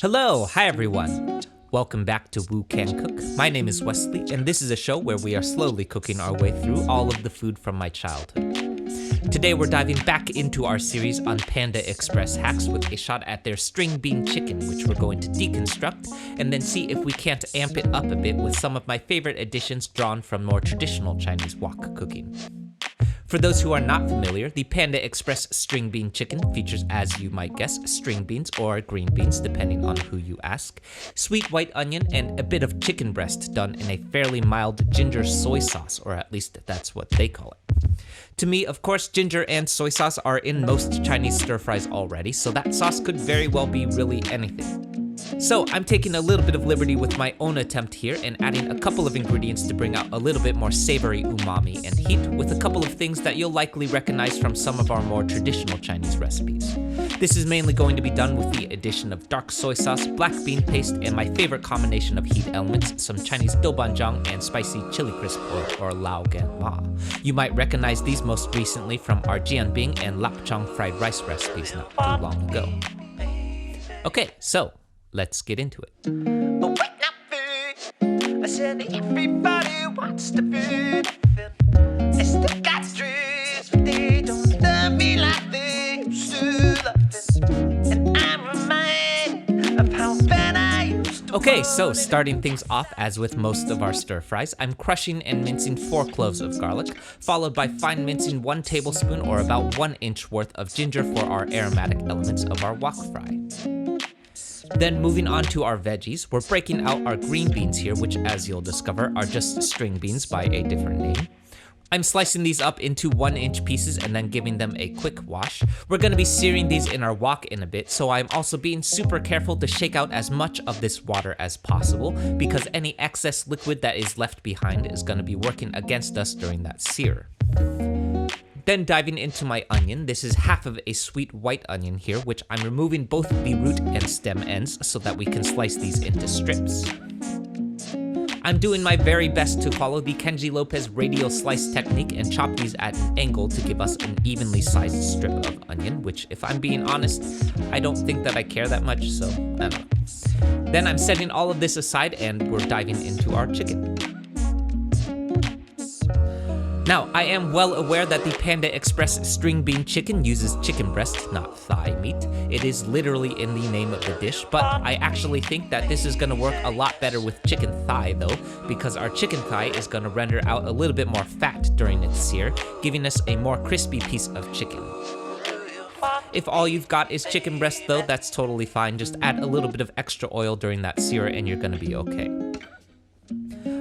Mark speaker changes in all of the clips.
Speaker 1: Hello, hi everyone. Welcome back to Woo Can Cook. My name is Wesley, and this is a show where we are slowly cooking our way through all of the food from my childhood. Today we're diving back into our series on Panda Express Hacks with a shot at their string bean chicken, which we're going to deconstruct, and then see if we can't amp it up a bit with some of my favorite additions drawn from more traditional Chinese wok cooking. For those who are not familiar, the Panda Express string bean chicken features, as you might guess, string beans or green beans, depending on who you ask, sweet white onion, and a bit of chicken breast done in a fairly mild ginger soy sauce, or at least that's what they call it. To me, of course, ginger and soy sauce are in most Chinese stir-fries already, so that sauce could very well be really anything. So I'm taking a little bit of liberty with my own attempt here and adding a couple of ingredients to bring out a little bit more savory umami and heat with a couple of things that you'll likely recognize from some of our more traditional Chinese recipes. This is mainly going to be done with the addition of dark soy sauce, black bean paste, and my favorite combination of heat elements, some Chinese doubanjiang and spicy chili crisp oil, or lao gan ma. You might recognize these most recently from our jianbing and lapchang fried rice recipes not too long ago. Okay, so let's get into it.
Speaker 2: Oh, wait, now food. I said everybody wants the food. They still got streets, but they don't love me like they used to love it. And I'm reminded of how bad I used to.
Speaker 1: Okay, so starting things off, as with most of our stir fries, I'm crushing and mincing 4 cloves of garlic, followed by fine mincing 1 tablespoon or about 1 inch worth of ginger for our aromatic elements of our wok fry. Then moving on to our veggies, we're breaking out our green beans here, which, as you'll discover, are just string beans by a different name. I'm slicing these up into 1-inch pieces and then giving them a quick wash. We're going to be searing these in our wok in a bit, so I'm also being super careful to shake out as much of this water as possible, because any excess liquid that is left behind is going to be working against us during that sear. Then diving into my onion, this is half of a sweet white onion here, which I'm removing both the root and stem ends so that we can slice these into strips. I'm doing my very best to follow the Kenji Lopez radial slice technique and chop these at an angle to give us an evenly sized strip of onion, which, if I'm being honest, I don't think that I care that much, so I don't know. Then I'm setting all of this aside and we're diving into our chicken. Now, I am well aware that the Panda Express string bean chicken uses chicken breast, not thigh meat. It is literally in the name of the dish, but I actually think that this is going to work a lot better with chicken thigh though, because our chicken thigh is going to render out a little bit more fat during its sear, giving us a more crispy piece of chicken. If all you've got is chicken breast though, that's totally fine. Just add a little bit of extra oil during that sear and you're going to be okay.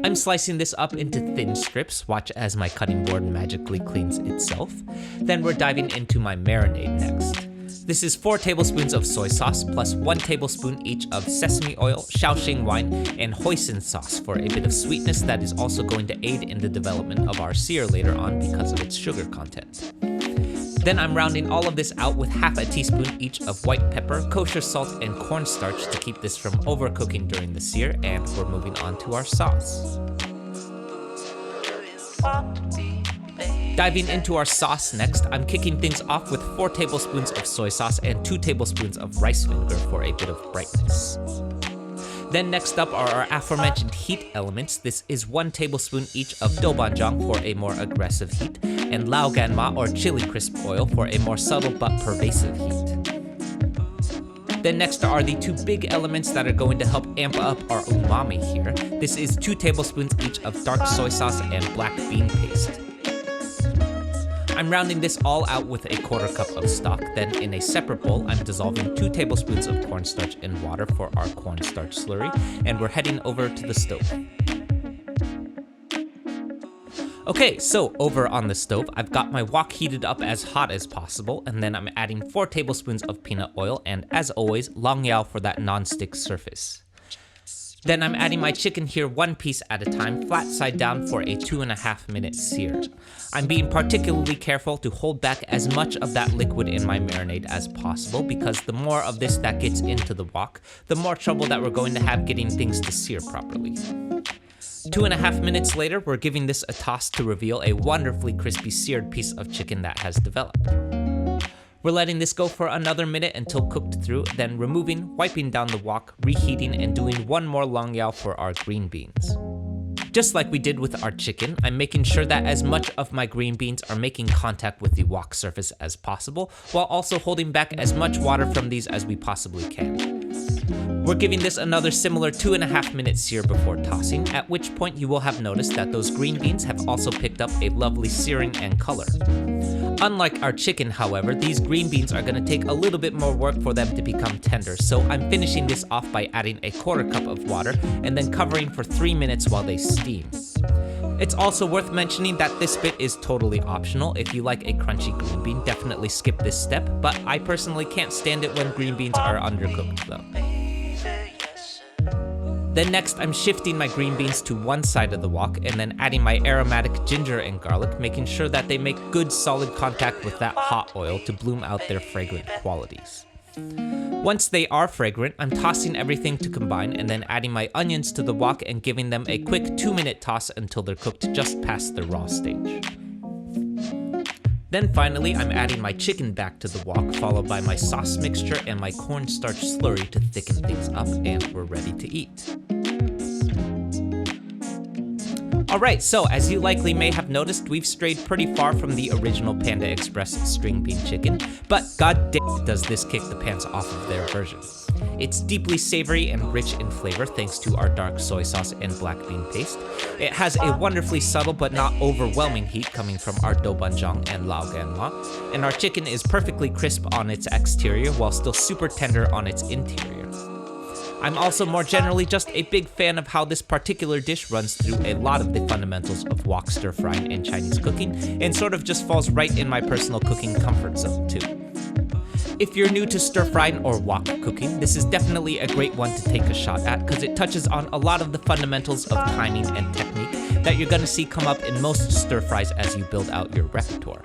Speaker 1: I'm slicing this up into thin strips. Watch as my cutting board magically cleans itself. Then we're diving into my marinade next. This is 4 tablespoons of soy sauce plus 1 tablespoon each of sesame oil, Shaoxing wine, and hoisin sauce for a bit of sweetness that is also going to aid in the development of our sear later on because of its sugar content. Then I'm rounding all of this out with half a teaspoon each of white pepper, kosher salt, and cornstarch to keep this from overcooking during the sear, and we're moving on to our sauce. Diving into our sauce next, I'm kicking things off with 4 tablespoons of soy sauce and 2 tablespoons of rice vinegar for a bit of brightness. Then next up are our aforementioned heat elements. This is 1 tablespoon each of doubanjiang for a more aggressive heat, and lao gan ma or chili crisp oil for a more subtle but pervasive heat. Then next are the 2 big elements that are going to help amp up our umami here. This is 2 tablespoons each of dark soy sauce and black bean paste. I'm rounding this all out with a 1/4 cup of stock. Then in a separate bowl, I'm dissolving 2 tablespoons of cornstarch in water for our cornstarch slurry, and we're heading over to the stove. Okay, so over on the stove, I've got my wok heated up as hot as possible, and then I'm adding 4 tablespoons of peanut oil, and as always, long yao for that non-stick surface. Then I'm adding my chicken here 1 piece at a time, flat side down for a 2.5 minute sear. I'm being particularly careful to hold back as much of that liquid in my marinade as possible, because the more of this that gets into the wok, the more trouble that we're going to have getting things to sear properly. 2.5 minutes later, we're giving this a toss to reveal a wonderfully crispy seared piece of chicken that has developed. We're letting this go for another minute until cooked through, then removing, wiping down the wok, reheating, and doing one more long yao for our green beans. Just like we did with our chicken, I'm making sure that as much of my green beans are making contact with the wok surface as possible, while also holding back as much water from these as we possibly can. We're giving this another similar 2.5 minute sear before tossing, at which point you will have noticed that those green beans have also picked up a lovely searing and color. Unlike our chicken, however, these green beans are going to take a little bit more work for them to become tender, so I'm finishing this off by adding a 1/4 cup of water and then covering for 3 minutes while they steam. It's also worth mentioning that this bit is totally optional. If you like a crunchy green bean, definitely skip this step, but I personally can't stand it when green beans are undercooked though. Then next, I'm shifting my green beans to one side of the wok and then adding my aromatic ginger and garlic, making sure that they make good solid contact with that hot oil to bloom out their fragrant qualities. Once they are fragrant, I'm tossing everything to combine and then adding my onions to the wok and giving them a quick 2-minute toss until they're cooked just past the raw stage. Then finally, I'm adding my chicken back to the wok, followed by my sauce mixture and my cornstarch slurry to thicken things up, and we're ready to eat. Alright, so as you likely may have noticed, we've strayed pretty far from the original Panda Express string bean chicken, but god damn does this kick the pants off of their version. It's deeply savory and rich in flavor thanks to our dark soy sauce and black bean paste. It has a wonderfully subtle but not overwhelming heat coming from our doubanjiang and laoganma, and our chicken is perfectly crisp on its exterior while still super tender on its interior. I'm also more generally just a big fan of how this particular dish runs through a lot of the fundamentals of wok stir frying and Chinese cooking, and sort of just falls right in my personal cooking comfort zone too. If you're new to stir frying or wok cooking, this is definitely a great one to take a shot at because it touches on a lot of the fundamentals of timing and technique that you're gonna see come up in most stir fries as you build out your repertoire.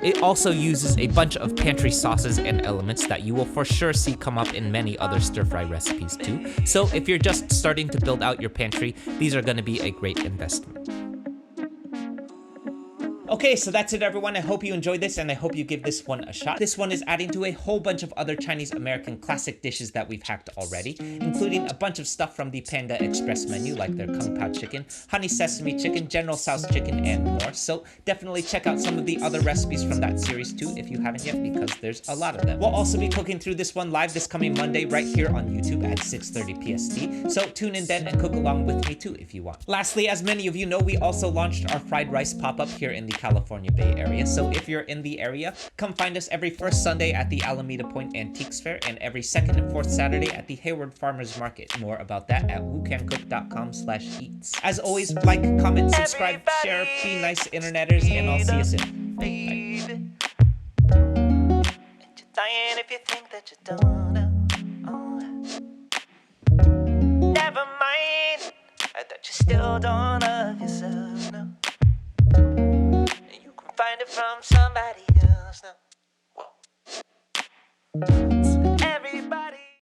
Speaker 1: It also uses a bunch of pantry sauces and elements that you will for sure see come up in many other stir-fry recipes too. So if you're just starting to build out your pantry, these are going to be a great investment. Okay, so that's it everyone. I hope you enjoyed this and I hope you give this one a shot. This one is adding to a whole bunch of other Chinese American classic dishes that we've hacked already, including a bunch of stuff from the Panda Express menu like their Kung Pao chicken, honey sesame chicken, General Tso's chicken, and more. So definitely check out some of the other recipes from that series too if you haven't yet, because there's a lot of them. We'll also be cooking through this one live this coming Monday right here on YouTube at 6:30 PST. So tune in then and cook along with me too if you want. Lastly, as many of you know, we also launched our fried rice pop-up here in the California Bay Area. So if you're in the area, come find us every first Sunday at the Alameda Point Antiques Fair and every second and fourth Saturday at the Hayward Farmers Market. More about that at woocancook.com/eats. As always, like, comment, subscribe, share, be nice interneters, and I'll see you soon. Bye.
Speaker 2: And you're dying if you think that you don't know. Never mind, that you still don't love yourself, no. Find it from somebody else now. Whoa. Everybody